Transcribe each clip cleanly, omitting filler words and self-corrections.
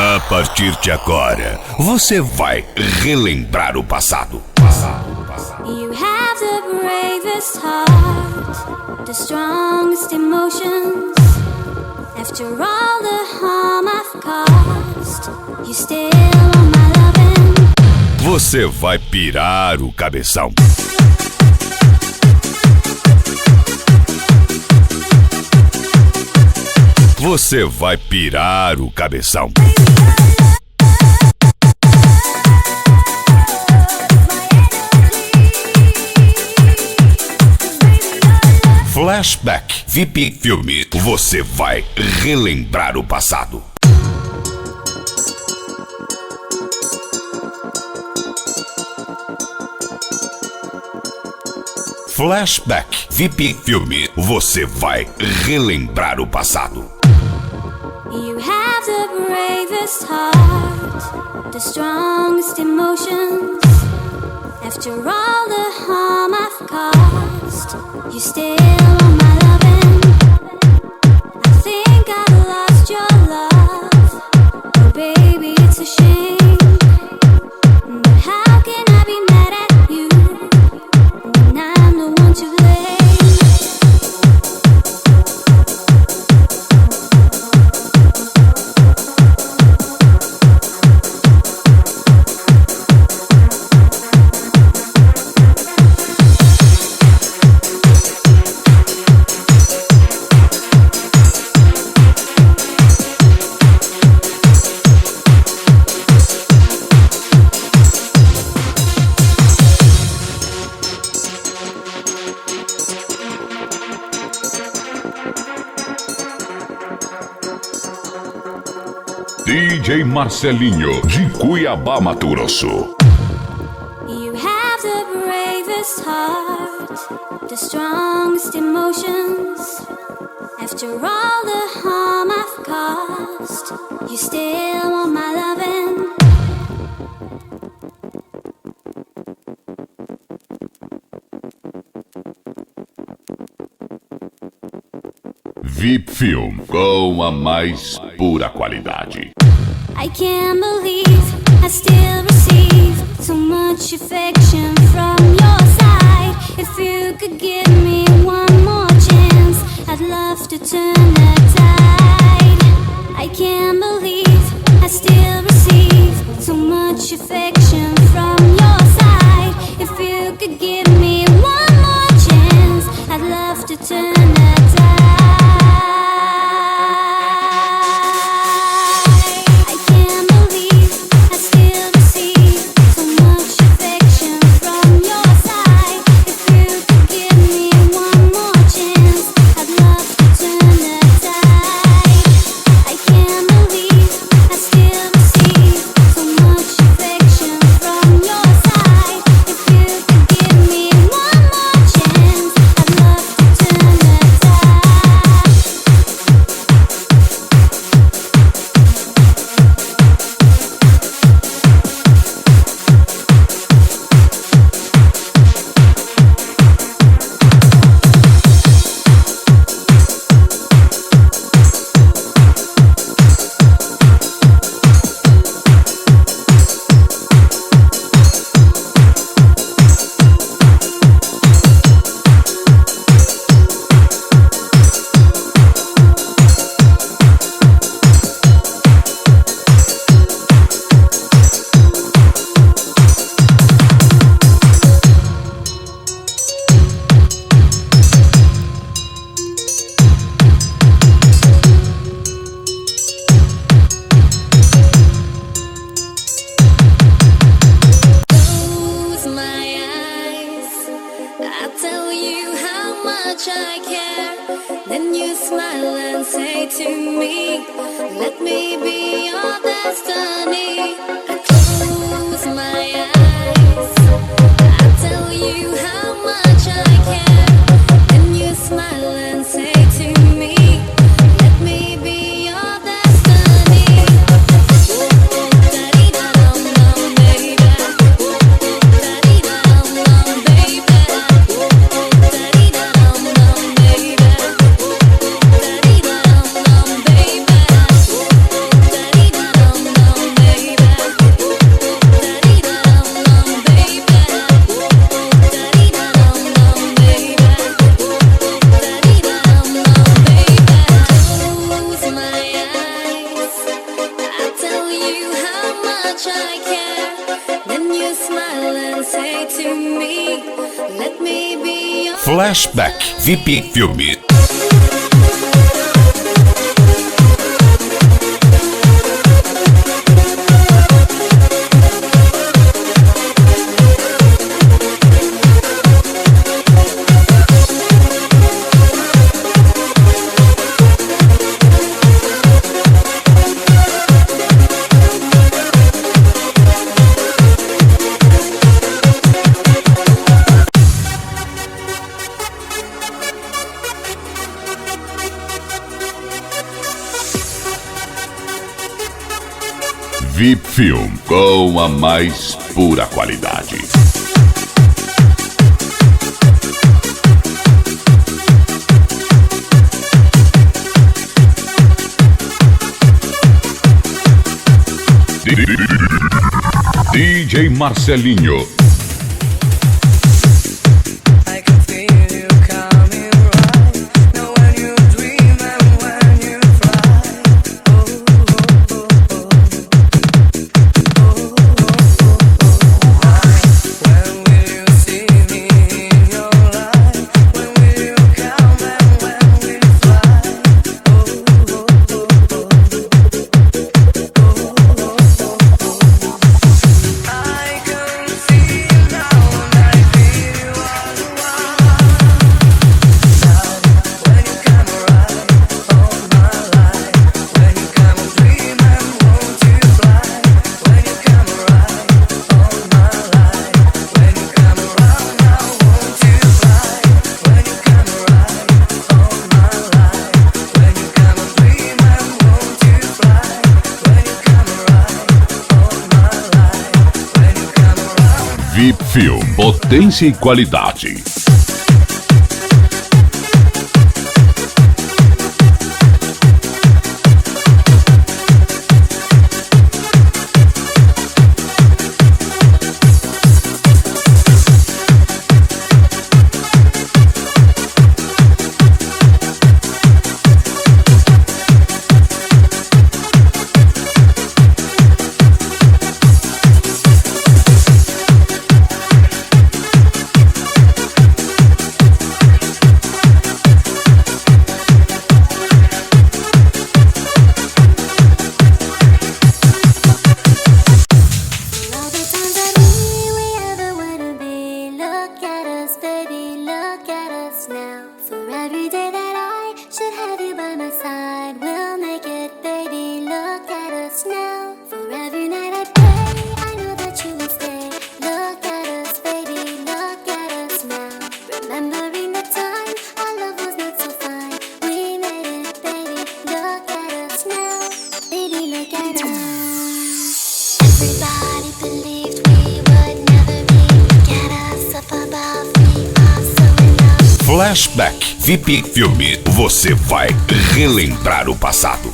A partir de agora, você vai relembrar o passado. You have the bravest heart, the strongest emotions. After all the harm I've caused, you still want my loving. Você vai pirar o cabeção. Você vai pirar o cabeção. Flashback VIP Filme. Você vai relembrar o passado. Flashback VIP Filme. Você vai relembrar o passado. You have the bravest heart, the strongest emotions. After all the harm I've caused, you still want my loving. I think I've lost your love. Oh baby, it's a shame. But how can I be mad at you when I'm the one to blame? DJ Marcelinho, de Cuiabá, Mato Grosso. You have the bravest heart, the strongest emotions. After all the harm I've caused, you still want my loving. VIP Film, com a mais pura qualidade. I can't believe I still receive so much affection from your side. If you could give me one more chance, I'd love to turn the tide. I can't believe I still receive so much affection from your side. If you could give me one more chance, I'd love to turn the tide. Time Let me be your Flashback VIP Filme. VIP Film, com a mais pura qualidade. DJ Marcelinho. VIP Film, potência e qualidade. Flashback VIP Filme. Você vai relembrar o passado.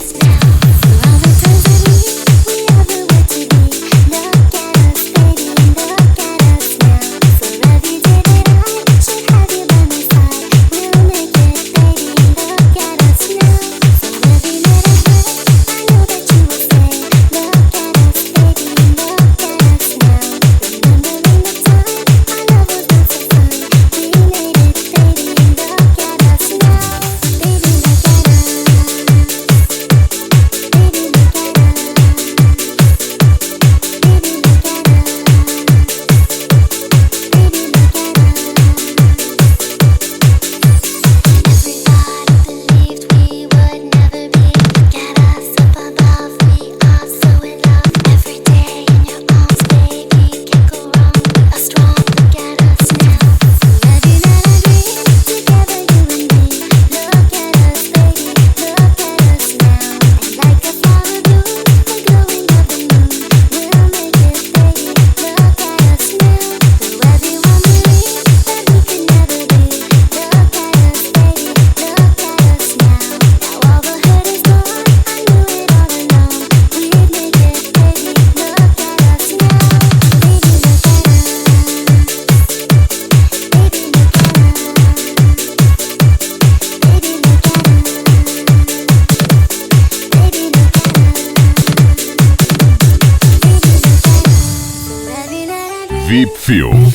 VIP Film.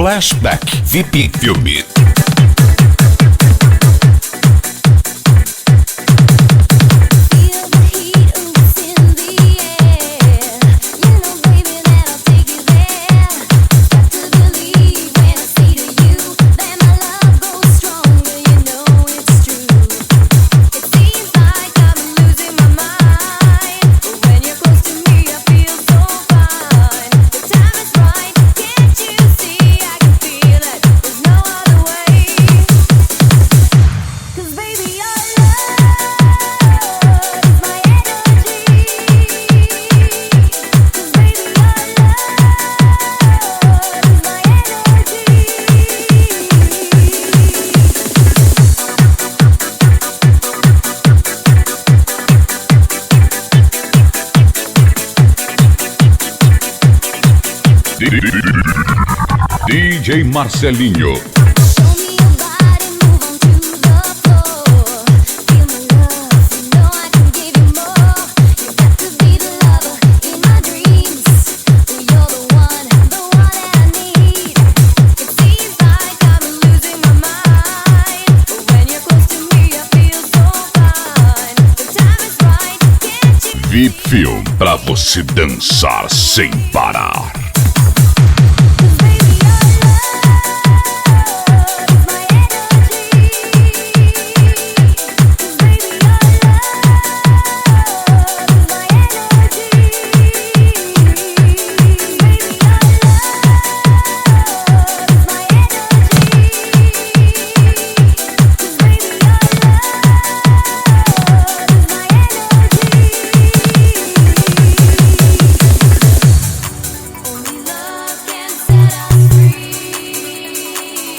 Flashback VIP Filme. DJ Marcelinho. VIP Film, pra você dançar sem parar.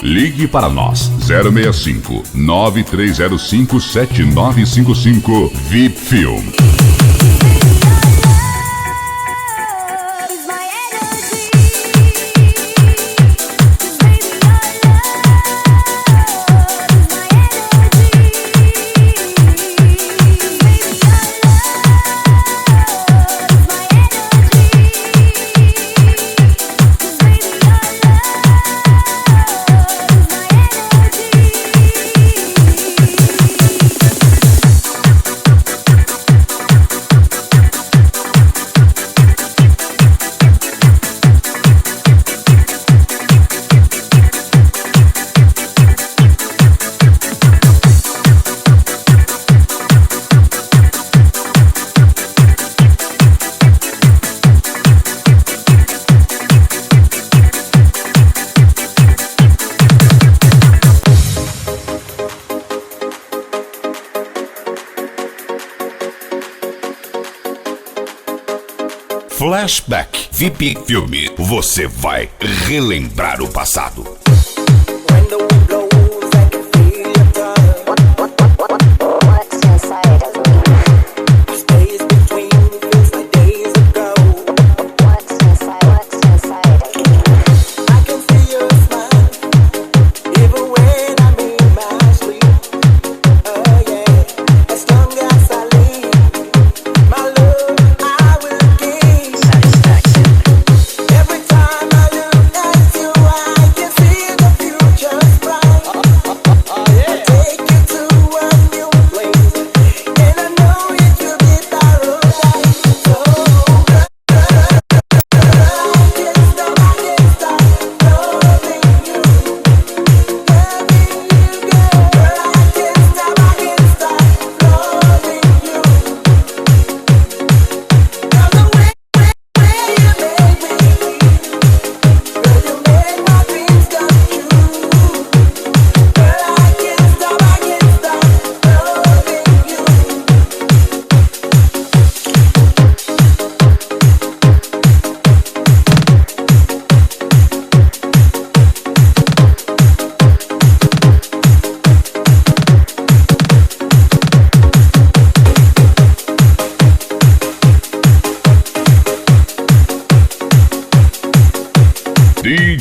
Ligue para nós, 065 9305 7955 VIP Film. Flashback VIP Filme. Você vai relembrar o passado.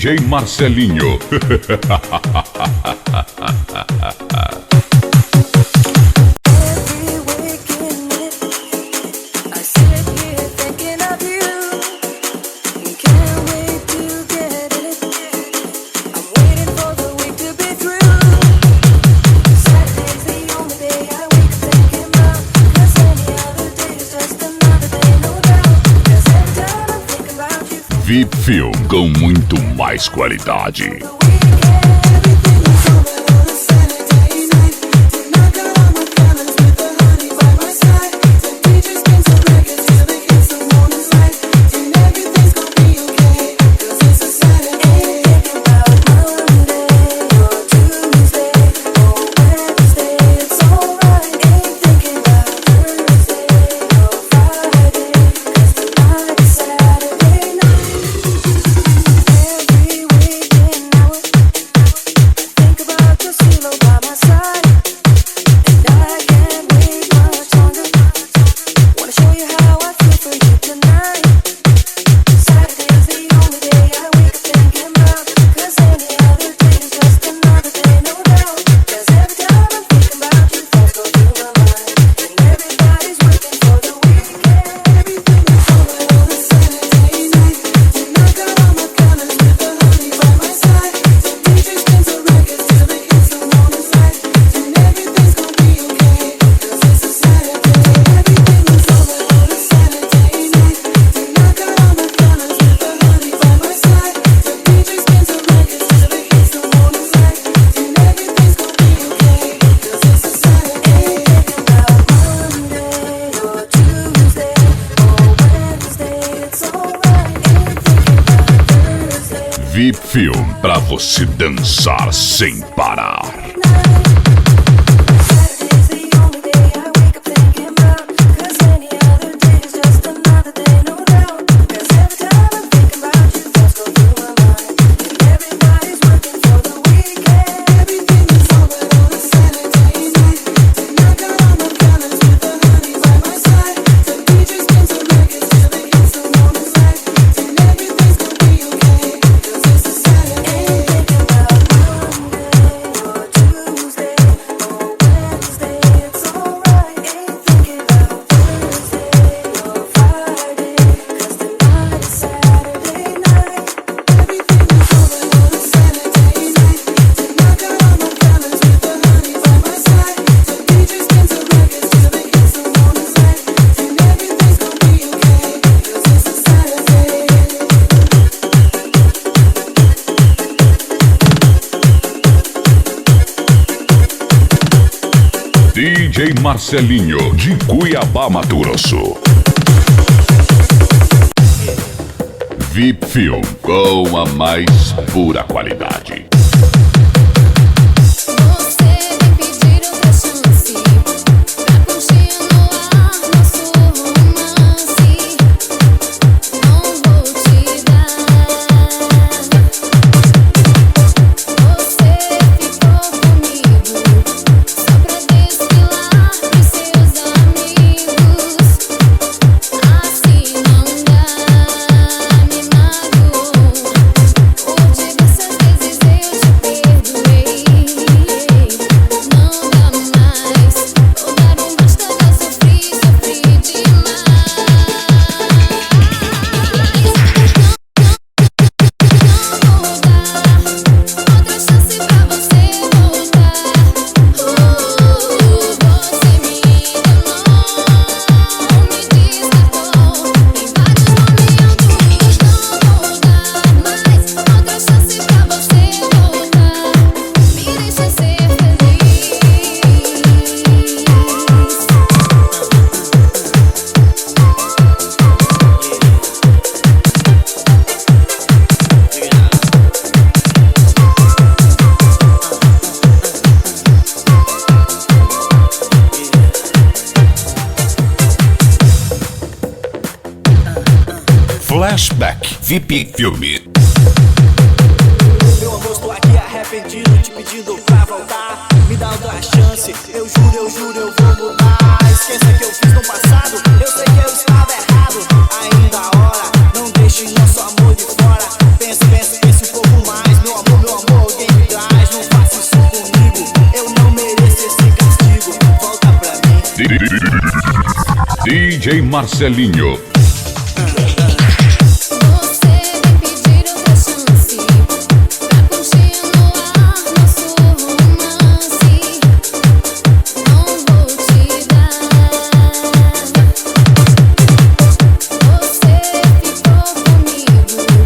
DJ Marcelinho. VIP Film com muito mais qualidade. VIP Film pra você dançar sem parar. DJ Marcelinho, de Cuiabá, Mato Grosso. VIP Film com a mais pura qualidade. Flashback VIP Filme. Meu amor, estou aqui arrependido, te pedindo pra voltar. Me dá outra chance, eu juro, eu vou mudar. Esqueça que eu fiz no passado, eu sei que eu estava errado. Ainda a hora, não deixe nosso amor de fora. Pense um pouco mais. Meu amor, alguém me traz. Não faça isso comigo, eu não mereço esse castigo. Volta pra mim. DJ Marcelinho. Você ficou comigo.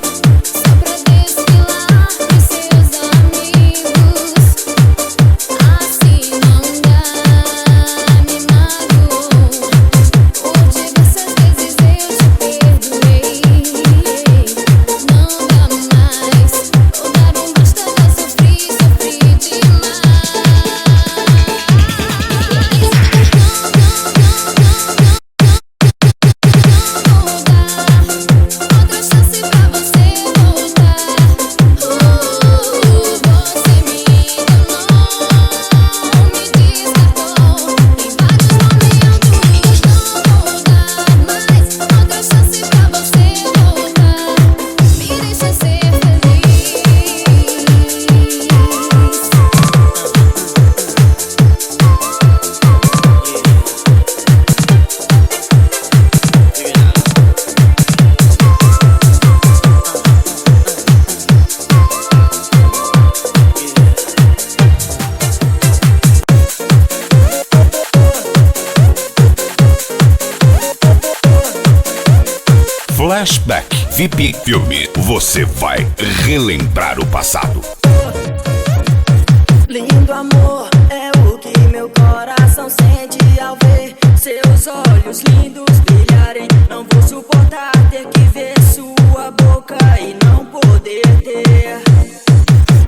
Flashback VIP Filme. Você vai relembrar o passado. Lindo amor é o que meu coração sente ao ver seus olhos lindos brilharem. Não vou suportar ter que ver sua boca e não poder ter.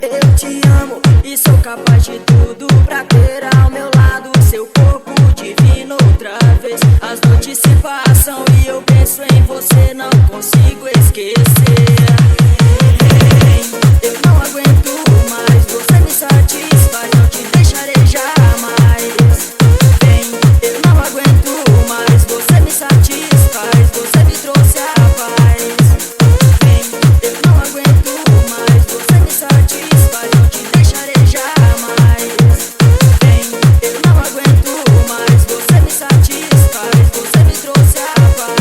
Eu te amo e sou capaz de tudo pra ter ao meu lado seu corpo divino outra vez. As noites se passam e eu penso em você, não consigo esquecer. Eu não aguento mais, você me satisfaz, não te deixarei jamais. Eu não aguento mais, você me satisfaz, você me trouxe a paz. Eu não aguento mais, você me satisfaz, não te deixarei jamais. Eu não aguento mais, você me satisfaz, você me trouxe a paz.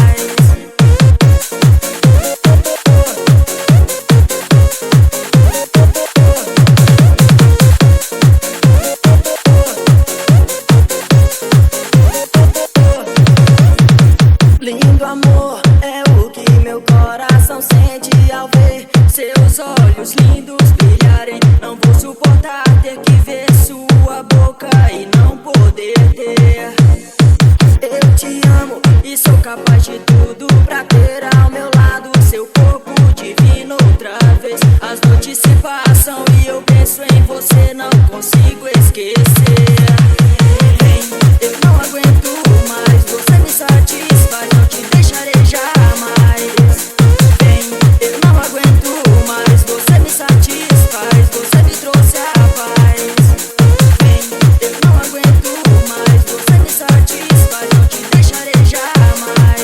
Lindo amor é o que meu coração sente ao ver seus olhos lindos brilharem. Não vou suportar ter que ver sua boca e não poder ter. Eu te amo e sou capaz de tudo pra ter ao meu lado seu corpo divino outra vez. As noites se passam e eu penso em você, não consigo esquecer. Eu não aguento mais, você me satisfaz, não te deixarei jamais. Eu não aguento mais, você me satisfaz, você me trouxe a paz. Eu não aguento mais, você me satisfaz, não te deixarei jamais.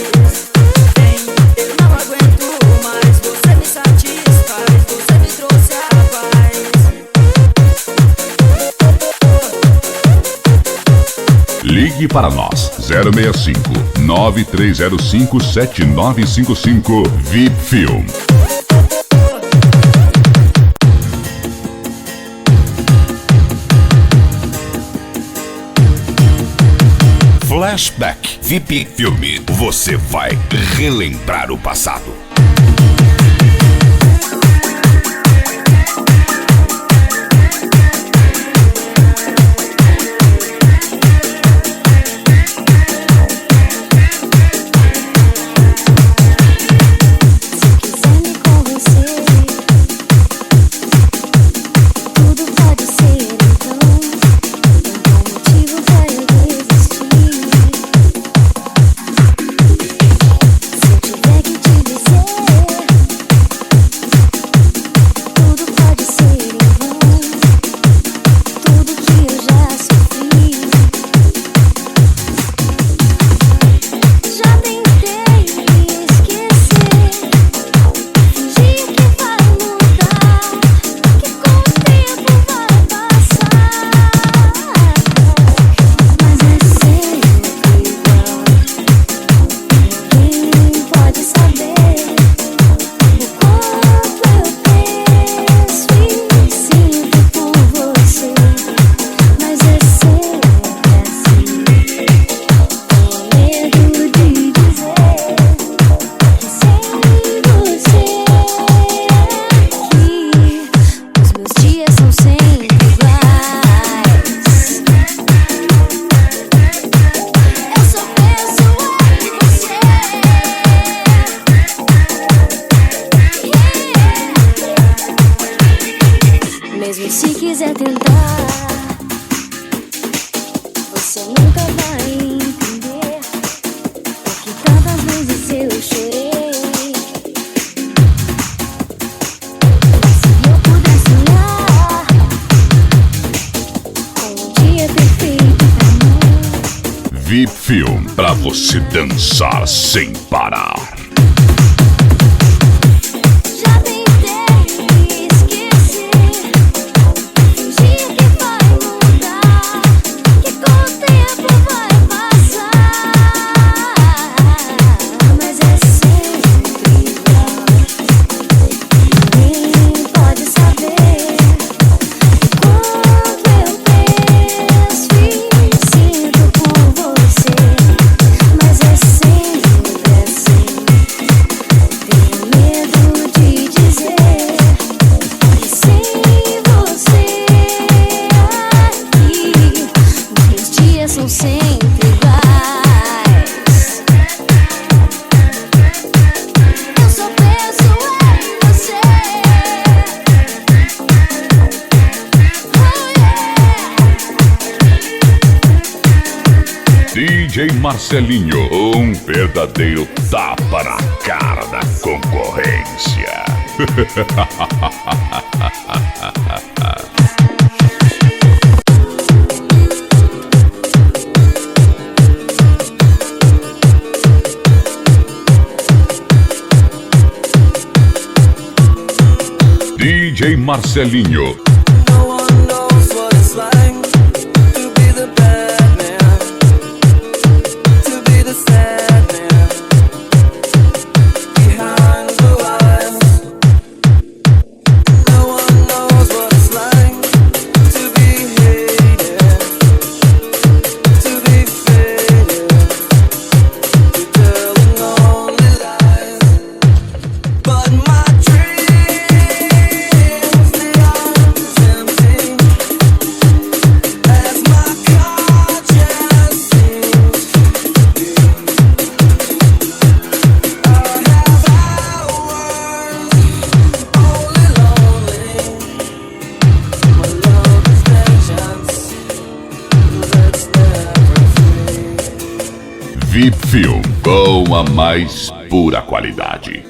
Eu não aguento mais, você me satisfaz, você me trouxe a paz. Ligue para nós 065 9305 7955 VIP Film. Flashback VIP Filme. Você vai relembrar o passado. Mesmo se quiser tentar, você nunca vai entender porque tantas vezes eu chorei. Se eu pudesse sonhar com um dia perfeito pra mim. VIP Film, pra você dançar sem parar. Sinto por você, mas é sempre assim. Marcelinho, um verdadeiro tapa na cara da concorrência. DJ Marcelinho. VIP Film, com a mais pura qualidade.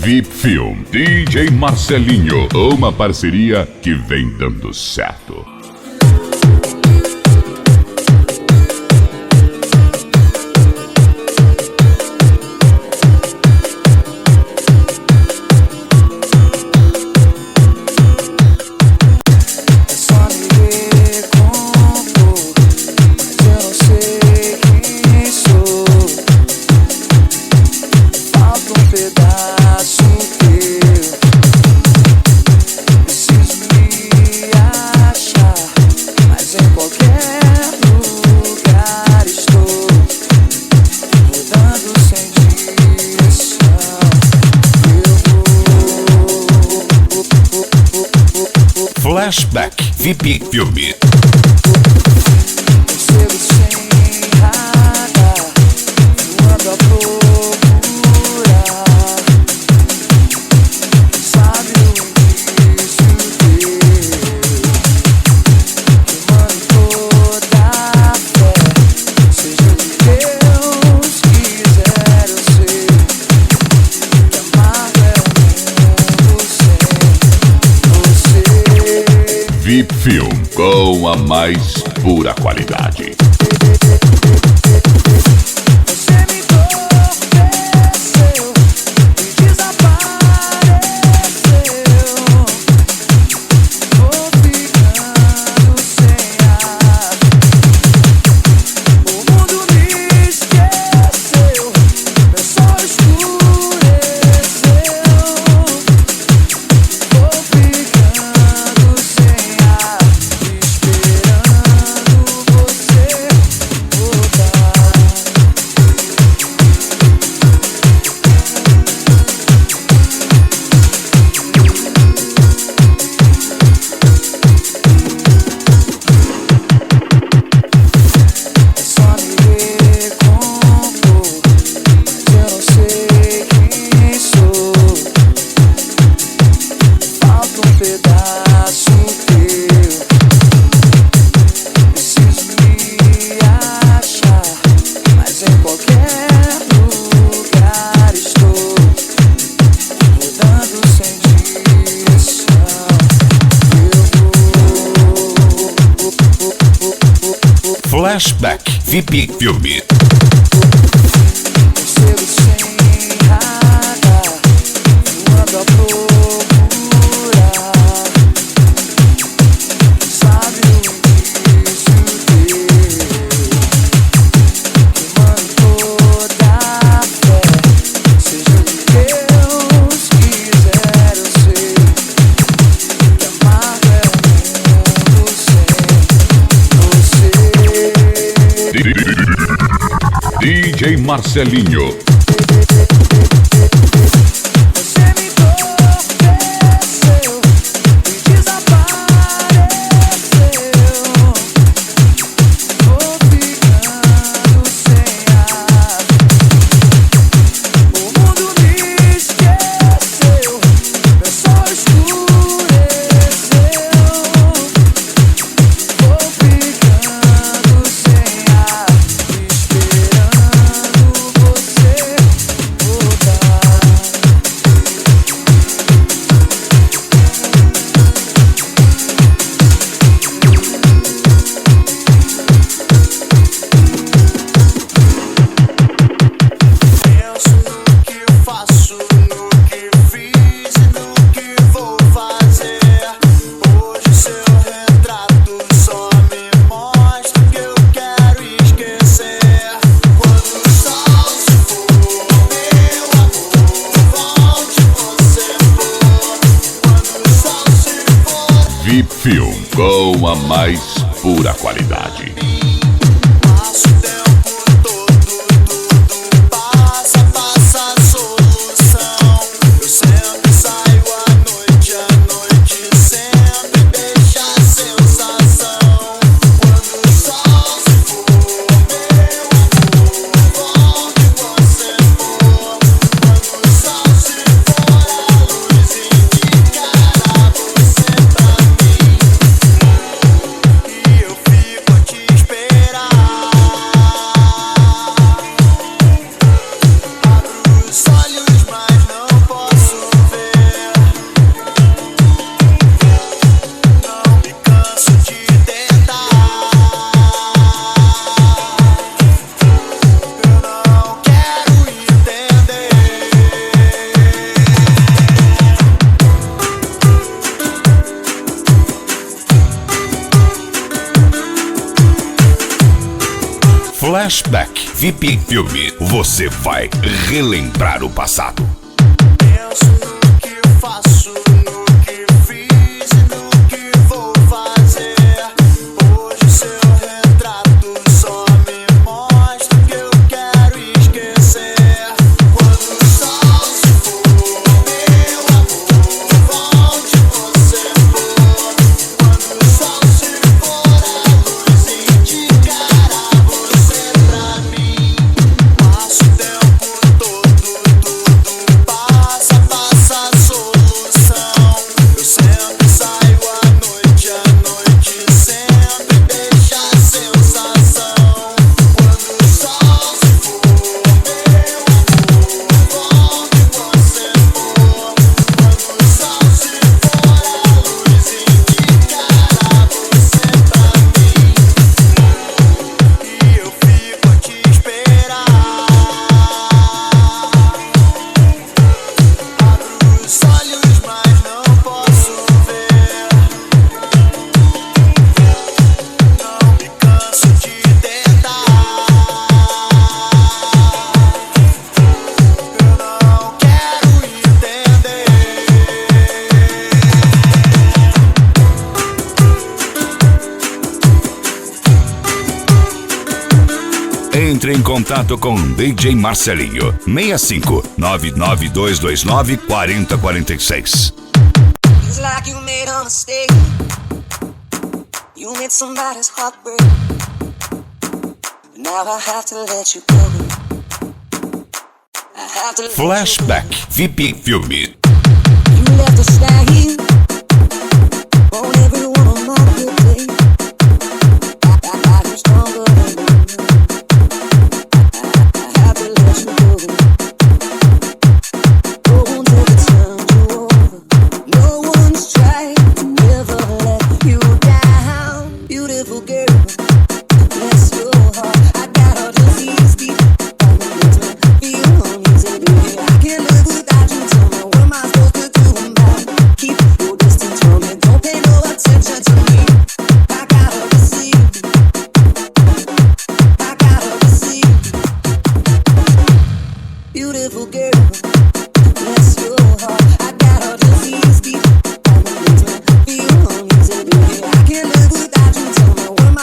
VIP Film, DJ Marcelinho, uma parceria que vem dando certo. Flashback VIP Filme. VIP Film, com a mais pura qualidade. Flashback VIP Filme. DJ Marcelinho. VIP Film, com a mais pura qualidade. Flashback VIP Filme. Você vai relembrar o passado. Penso no que eu faço, no que fiz e no que vou fazer. Hoje seu retrato só me mostra o que eu quero esquecer. Quando o sol se for, meu amor, volte você for. Quando o sol se for, a luz indicará você pra mim. Passo o tempo todo, tudo passa, passa a solução. Eu sempre saio à noite sempre deixa a sensação. Quando o sol se for, meu amor, volte você for. Quando o sol se for, a luz indicará você pra mim. E eu fico a te esperar. Abro os olhos, mas não posso ver. Não me canso de tentar. Eu não quero entender. Entre em contato com DJ Marcelinho. 65 99229 4046. It's like you made a mistake. You made somebody's heart break. Now I have to let you go. I have to let Flashback VIP Filme. you left a stain on every one of my good days. I'm stronger than you. I have to let you go. No one ever turned you over. No one's tried to never let you down. Beautiful girl, bless your heart. I got all disease deep. Feel uneasy, baby. I can't live without you. Tell me what am I supposed to do about it? Keep your distance from me. Don't pay no attention to me. I gotta deceive you. I gotta deceive you. Beautiful girl, bless your heart. I got all disease deep. Feel uneasy, baby. I can't live without you. Tell me what am I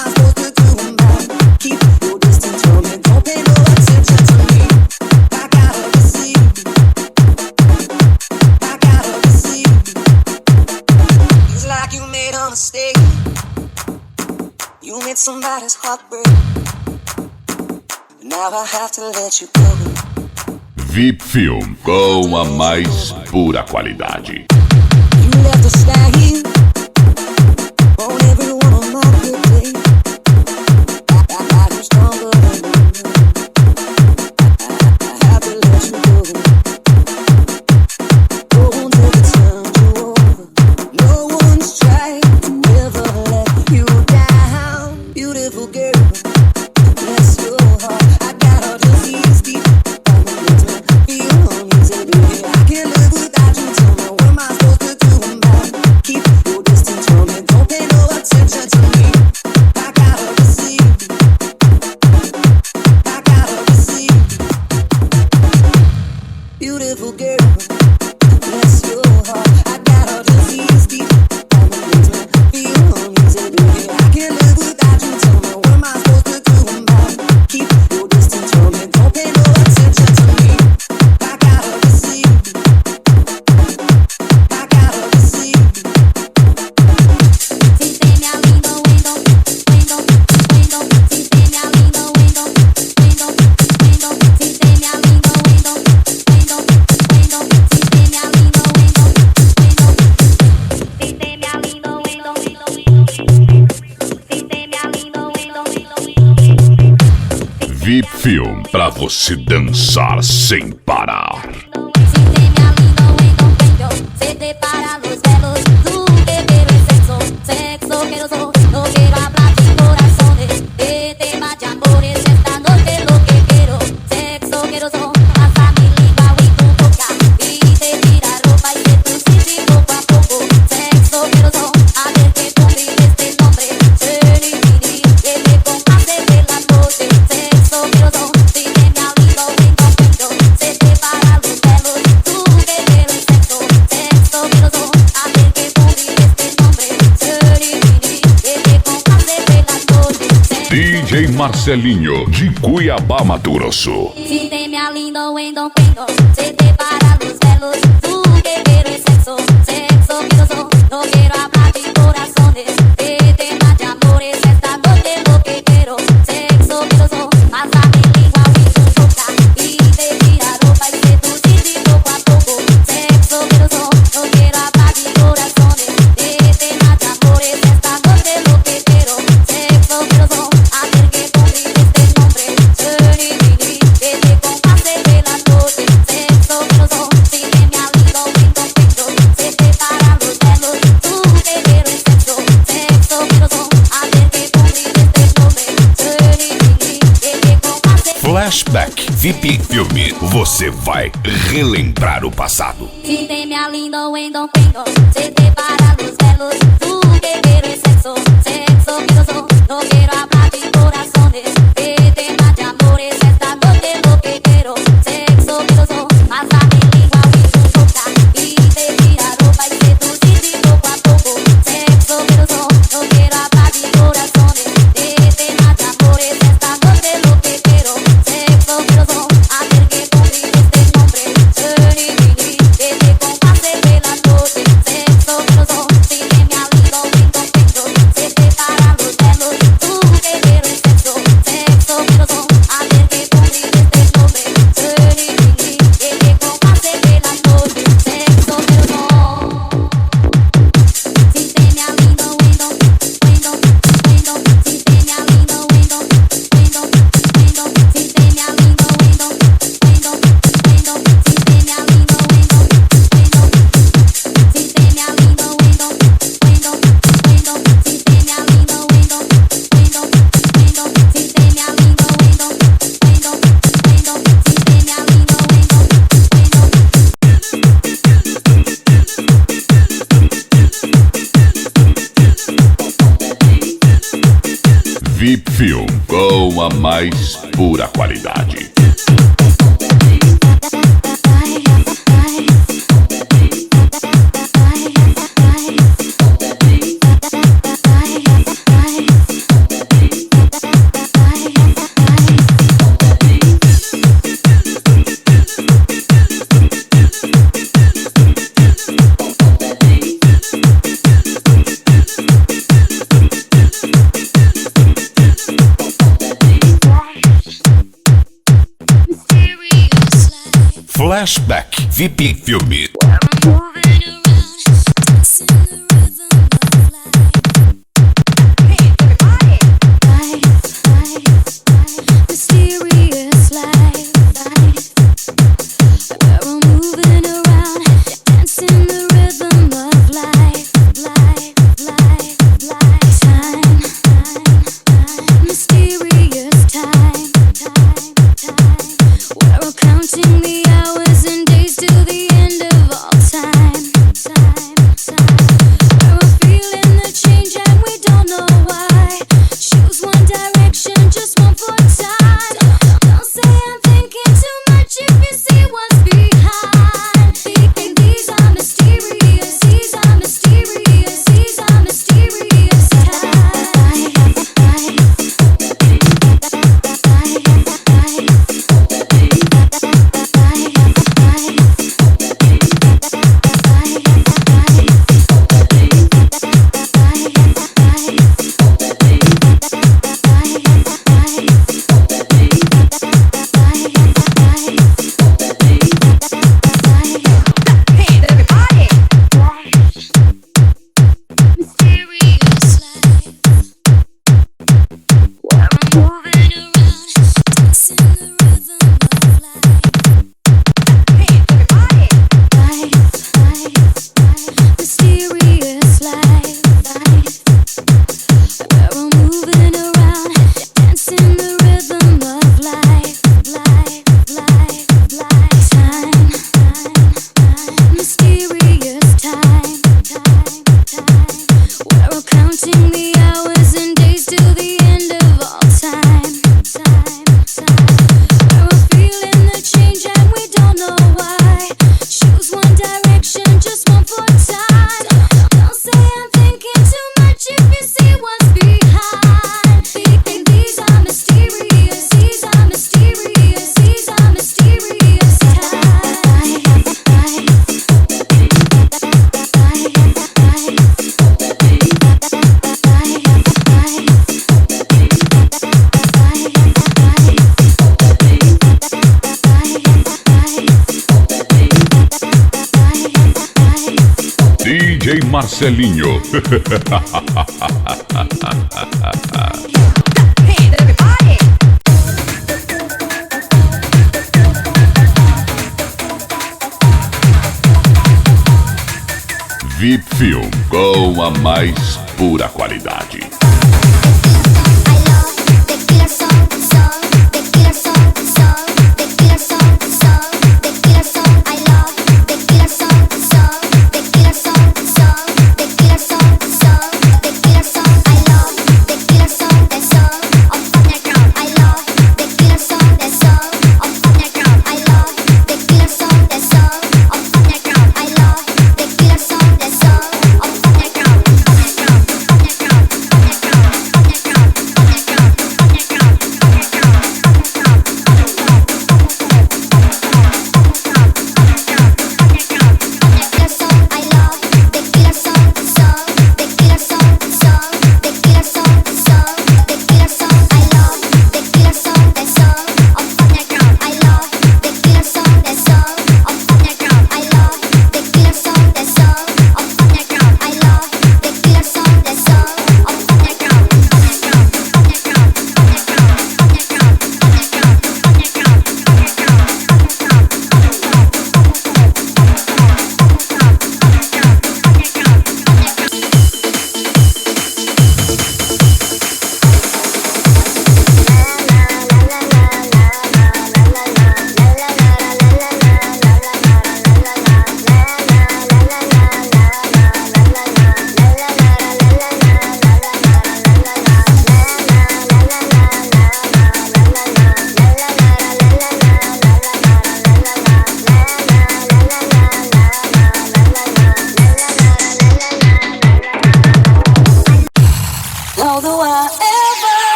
You made somebody's heart break. Now I have to let you go. VIP Film, com a mais pura qualidade. You left a stain on every one of my good days. I'm stronger than you. I have to let you go. No one ever turned you over. No one's tried to ever let you down. Beautiful girl, bless your heart. I got all disease deep. Feel uneasy, baby. I can't live without you. Tell me what am I supposed to do about it? Keep your distance from me. Don't pay no attention to me. I gotta deceive you. I gotta deceive you. Beautiful girl, bless your heart. I got all disease deep. Feel uneasy, baby. I can't live without you. Tell me what am I supposed to do about it? Keep your distance from me. Don't pay no attention to me. I gotta deceive you. I gotta deceive you. VIP Film, pra você dançar sem parar. DJ Marcelinho, de Cuiabá, Mato Grosso. Si te me alindo en Don Pedro, se te para los pelos, tú que quieres sexo, sexo miedoso, no quiero hablar de corazones, de temas de amores, esta noche lo que quiero, sexo miedoso, pásame lengua y tu boca, y te tira ropa y te tu sitio poco a poco, sexo miedoso, no quiero hablar de corazones, de temas de amores, esta noche lo que quiero, sexo miedoso, hacer que convive este nombre, que te compase de la noche, sexo miedoso, si te me alido en tu pecho, se te para los pelos, tú que quieres sexo, sexo miedoso, hacer que convive este nombre, que te compase. Flashback VIP Filme. Você vai relembrar o passado. Si te me alindo en Don Pedro, se te para los pelos, tú que quieres sexo, sexo miedoso, no quiero hablar de corazones, de temas de amores, esta noche lo que quiero, sexo miedoso, pásame lengua y tu boca, y te tira ropa y te tu sitio poco a poco, sexo miedoso, no quiero hablar de corazones, de temas de amores, esta noche lo que quiero, sexo miedoso, hacer que convive este nombre, que te compase de la noche, sexo miedoso, si te me alido en tu pecho, se te para los pelos, tú que quieres sexo, sexo miedoso, hacer que convive este nombre, que te compase de la noche, sexo miedoso. Si te me alido en Don Pedro, si te me alido en Don Pedro, si te me alido en Don Pedro, si te me alido en Don Pedro, si te me alido en Don Pedro, si te me alido en Don Pedro, si te me alido en Don Pedro, si te me alido VIP Film, com a mais pura qualidade. Flashback VIP Filme. Counting the hours and days till the end of all time. We're feeling the change and we don't know why. Choose one direction, just one for time. Don't say I'm thinking too much if you see what's behind. These are mysterious, these are mysterious, these are mysterious times. Counting the hours and days till the end of all time. We're feeling the change and we don't know why. Choose one direction, just one for time. Don't say I'm thinking too much if you see what's behind. These are mysterious, these are mysterious, these are mysterious times. DJ Marcelinho. VIP Film, com a mais pura qualidade.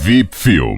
VIP Film.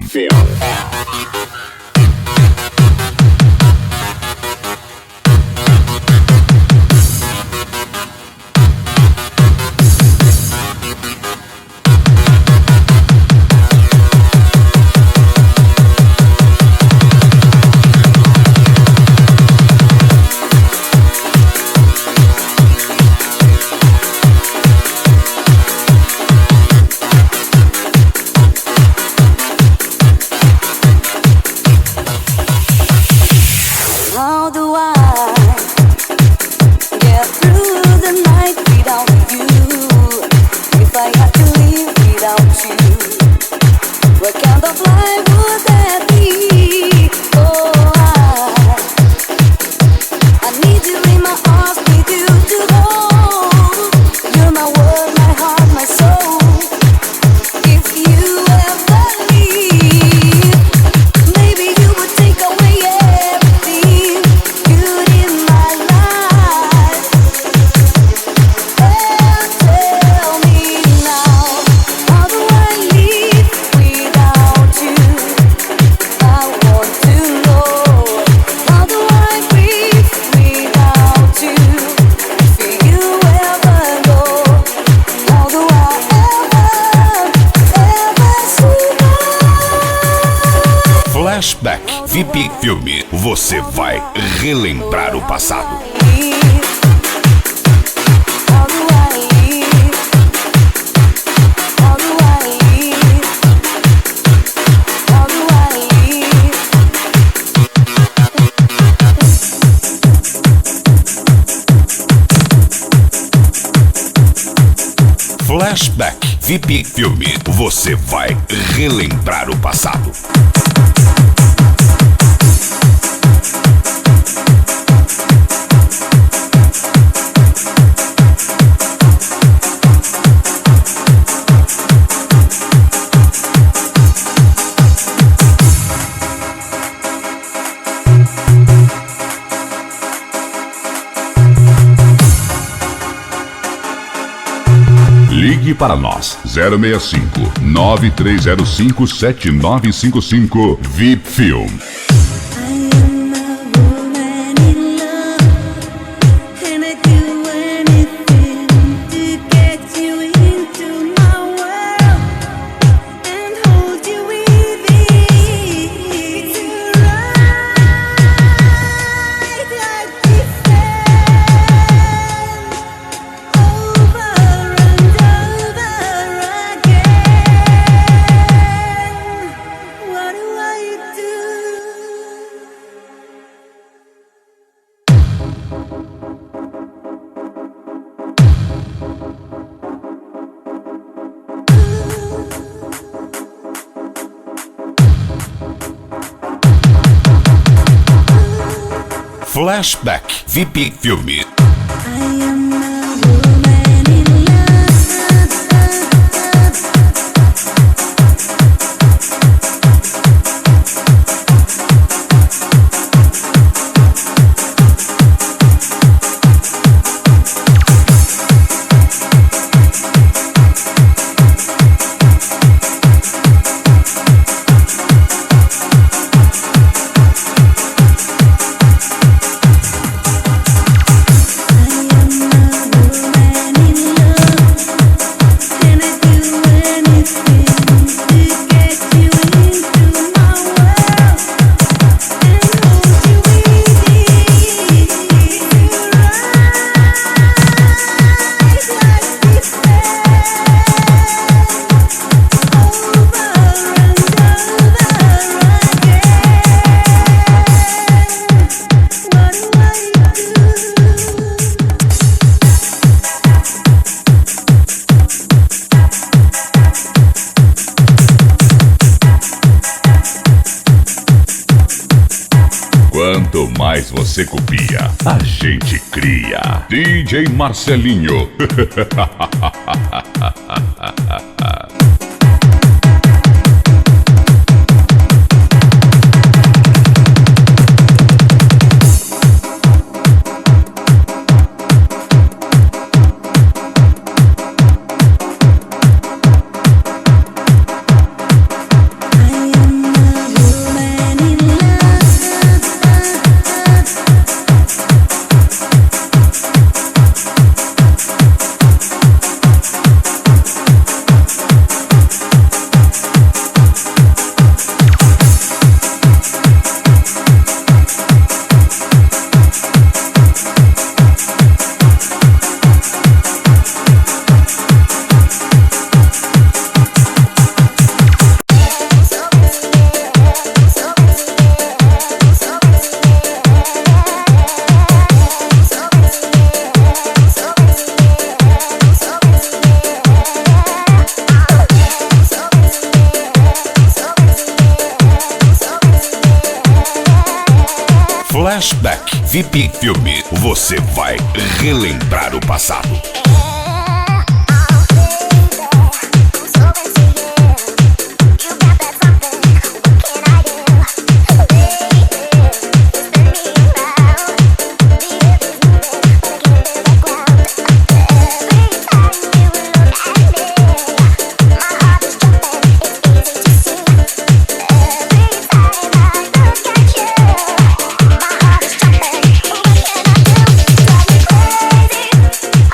Filme, você vai relembrar o passado. Flashback VIP Filme, você vai relembrar o passado. Ligue para nós, 065 9305 7955 VIP Film. Flashback VIP Filme. Quanto mais você copia, a gente cria. DJ Marcelinho. Flashback VIP Filme, você vai relembrar o passado.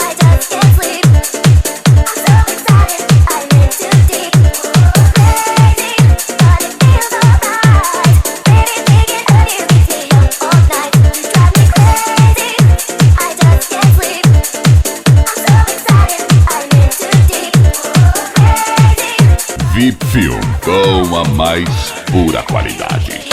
I just Film, com a mais pura qualidade.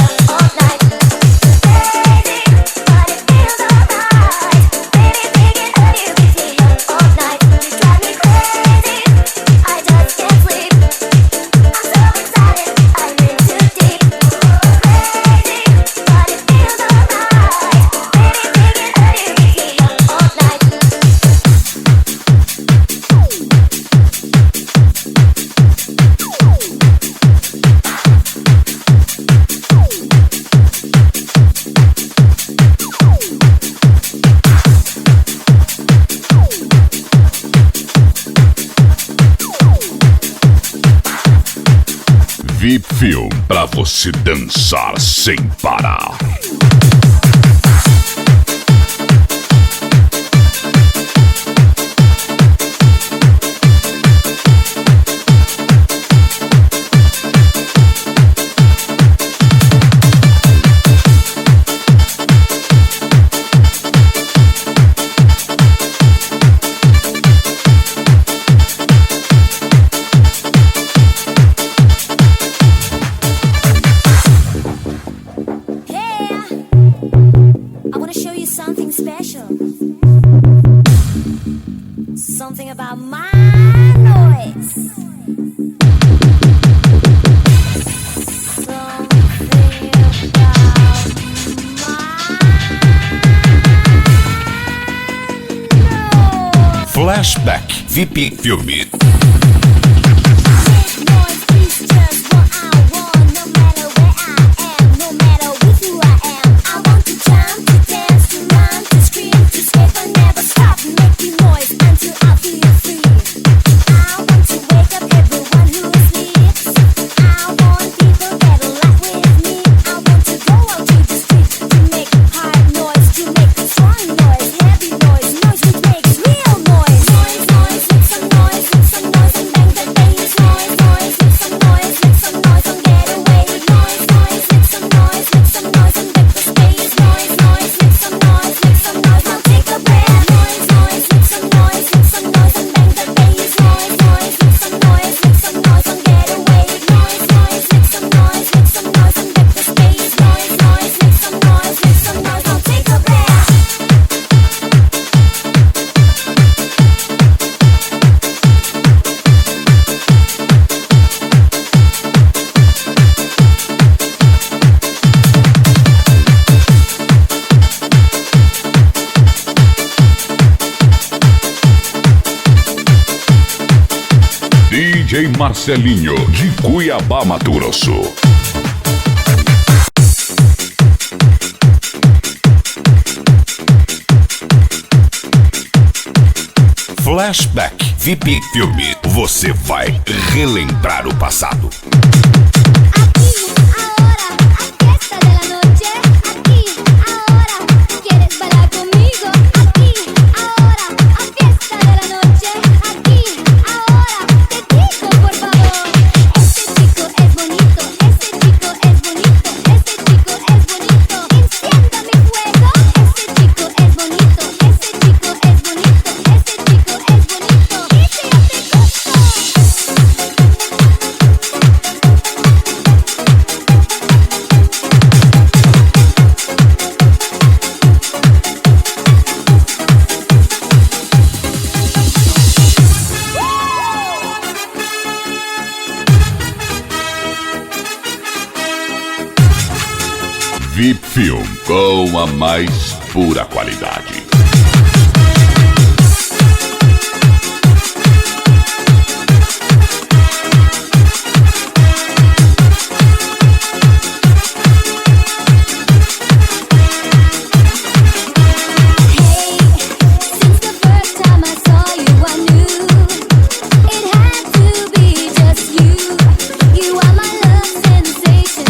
VIP Film, pra você dançar sem parar. Something about my noise. Something about my noise. Flashback VIP Filme. DJ Marcelinho, de Cuiabá, Mato Grosso. Flashback VIP Filme. Você vai relembrar o passado. VIP Film, com a mais pura qualidade.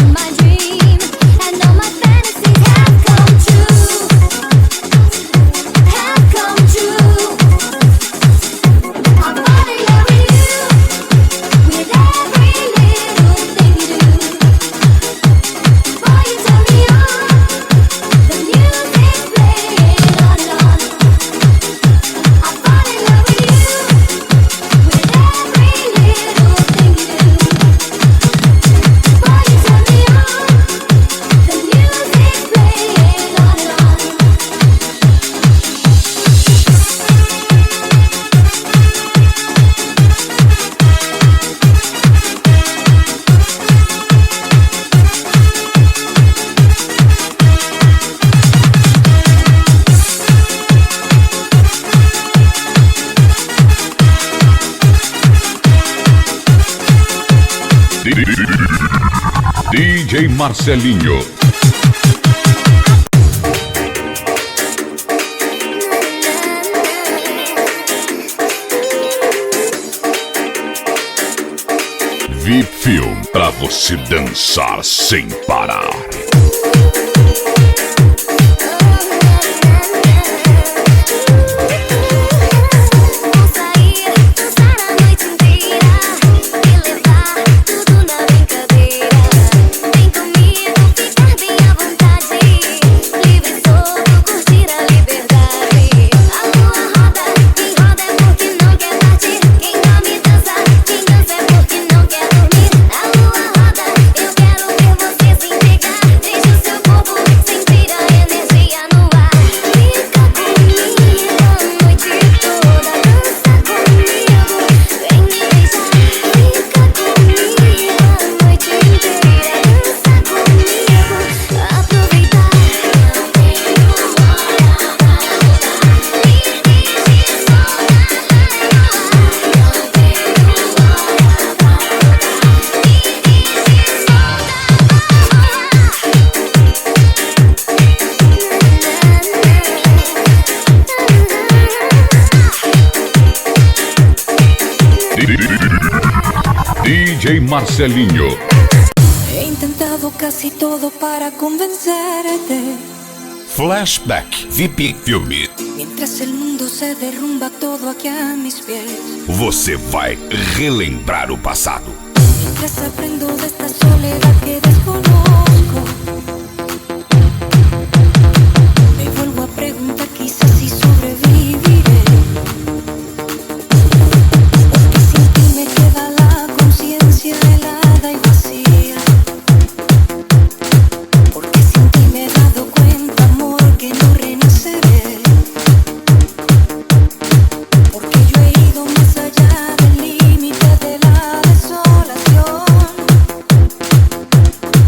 My dream and all my fantasies have come true. DJ Marcelinho. VIP Film, pra você dançar sem parar. DJ Marcelinho. He intentado casi todo para convencerte. Flashback VIP Filme. Mientras el mundo se derrumba todo aquí a mis pies. Você vai relembrar o passado. Mientras aprendo de esta soledad que desconozco. Me vuelvo a preguntar quizás si sobreviviré. Porque sin ti me queda la conciencia helada y vacía. Porque sin ti me he dado cuenta, amor, que no renaceré. Porque yo he ido más allá del límite de la desolación.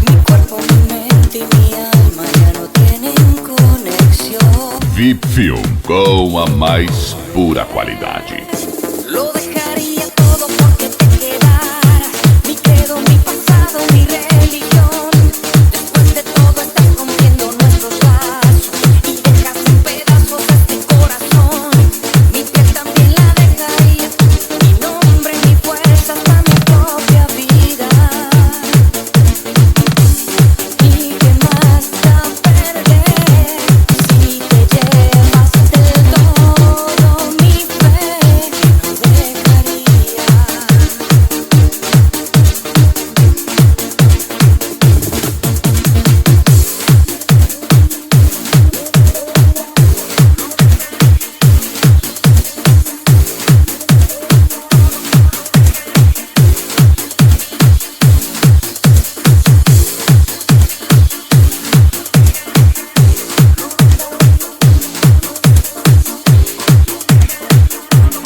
Mi cuerpo, mi mente y mi alma ya no tienen conexión. VIP Film, com a mais pura qualidade. Lo dejaría todo porque te quedaras. Mi credo, mi pasado, mi religión. Después de todo estás rompiendo nuestros lazos y dejas en pedazos este corazón. Mi piel también la dejaría, mi nombre, mi fuerza, hasta mi propia vida. ¿Y qué más da perder si te llevas del todo mi fe? No dejaría.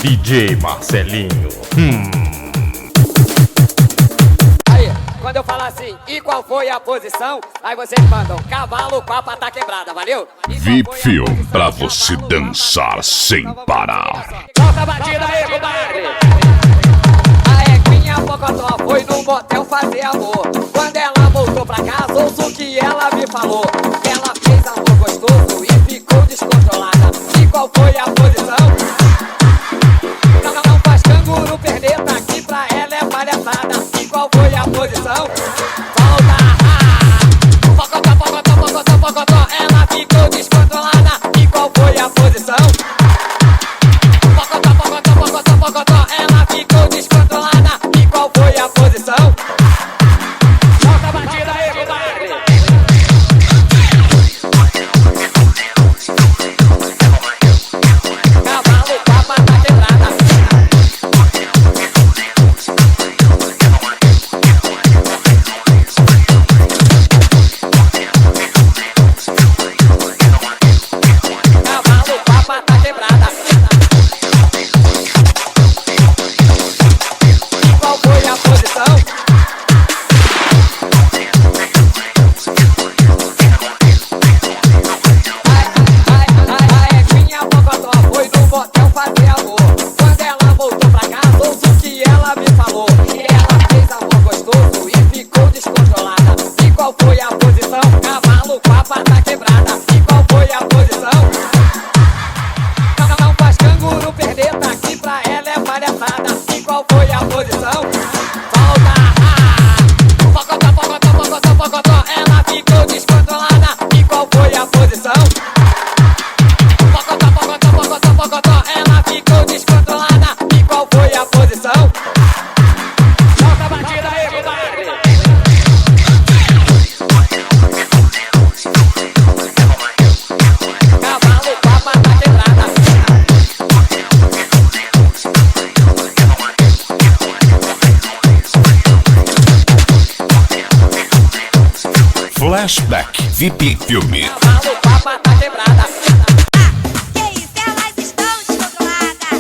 DJ Marcelinho. Aí, quando eu falar assim, e qual foi a posição? Aí vocês mandam cavalo com a pata quebrada, valeu? E qual VIP foi a Film, posição? pra você dançar sem parar. Solta a batida aí, compadre! A Equinha Pocotó foi no motel fazer amor. Quando ela voltou pra casa, ouço o que ela me falou. Ela fez amor gostoso e ficou descontrolada. E qual foi a posição? Não faz canguru perder, tá aqui pra ela é palhaçada. E qual foi a posição? Solta! Pocotó, pocotó, pocotó, pocotó. Ela ficou descontrolada. E qual foi a posição? Pocotó, pocotó, pocotó, pocotó. Ela ficou descontrolada. E qual foi a posição? Solta a batida aí, compadre! Cavalo com a pata quebrada. Cavalo com a pata quebrada. palhaçada. E qual foi a posição? Solta! Pocotó, pocotó, pocotó, pocotó. Ela ficou descontrolada. E qual foi a posição? Pocotó, pocotó, pocotó, pocotó. Ela ficou descontrolada. E qual foi a posição? Solta a batida aí, compadre! Cavalo, papa, tá quebrada. Flashback VIP Filme. Cavalo, papa, tá quebrada. Que isso, elas estão descontroladas.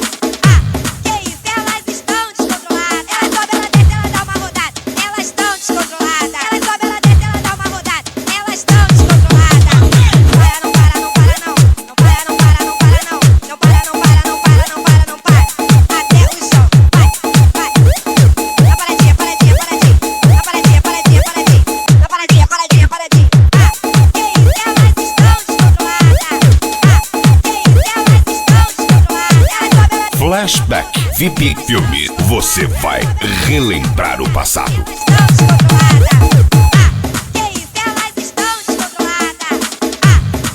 Que isso, elas estão descontroladas. Ela sobe, ela desce, ela dá uma rodada. Elas estão descontroladas. Ela sobe, ela desce, ela dá uma rodada. Elas estão descontroladas. Não para, não para, não para, não. Não para, não para, não para, não. Não para, não para, não para, não para, não para. Até o chão. Vai, vai. Dá paradinha, paradinha, paradinha. Dá paradinha, paradinha, paradinha. Dá paradinha, paradinha, paradinha. Que isso, elas estão descontroladas. Que isso, elas estão descontroladas. Ela sobe, ela Flashback VIP Filme. Você vai relembrar o passado. estão descontroladas. Que isso, elas estão descontroladas.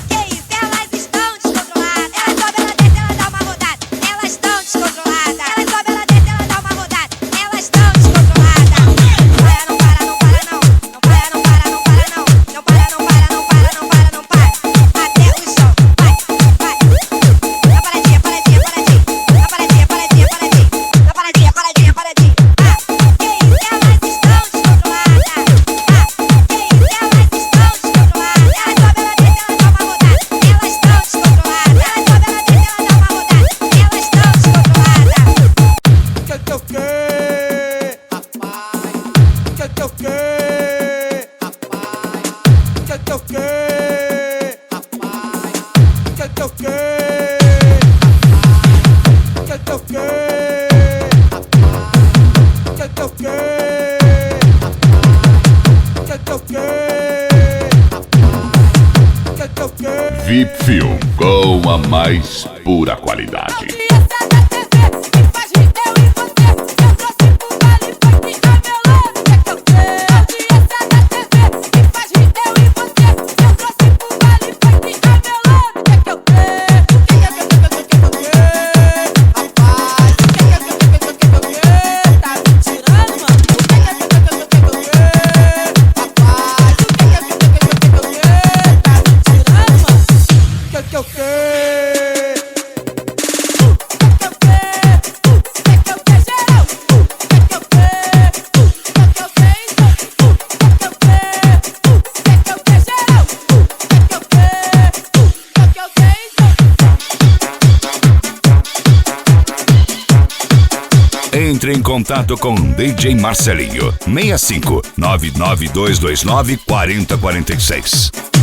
Que isso, elas estão descontroladas. Ela sobe, ela desce, ela dá uma rodada. Elas estão descontroladas. Ela sobe, ela desce, ela dá uma rodada. Elas estão descontroladas. Não para, não para, não para, não. Não para, não para, não para, não. Não para, não para, não para, não para, não para. Até o chão. Vai, vai. Dá paradinha, paradinha, paradinha. Dá paradinha, paradinha, paradinha. Dá paradinha, paradinha, paradinha. Que isso, elas estão descontroladas. Que isso, elas estão descontroladas. Ela sobe, ela desce, ela dá uma rodada. Elas estão descontroladas. Ela sobe, ela desce, ela dá uma rodada. Elas estão descontroladas. VIP Film com a mais pura qualidade. Entre em contato com DJ Marcelinho. 65 99229 4046.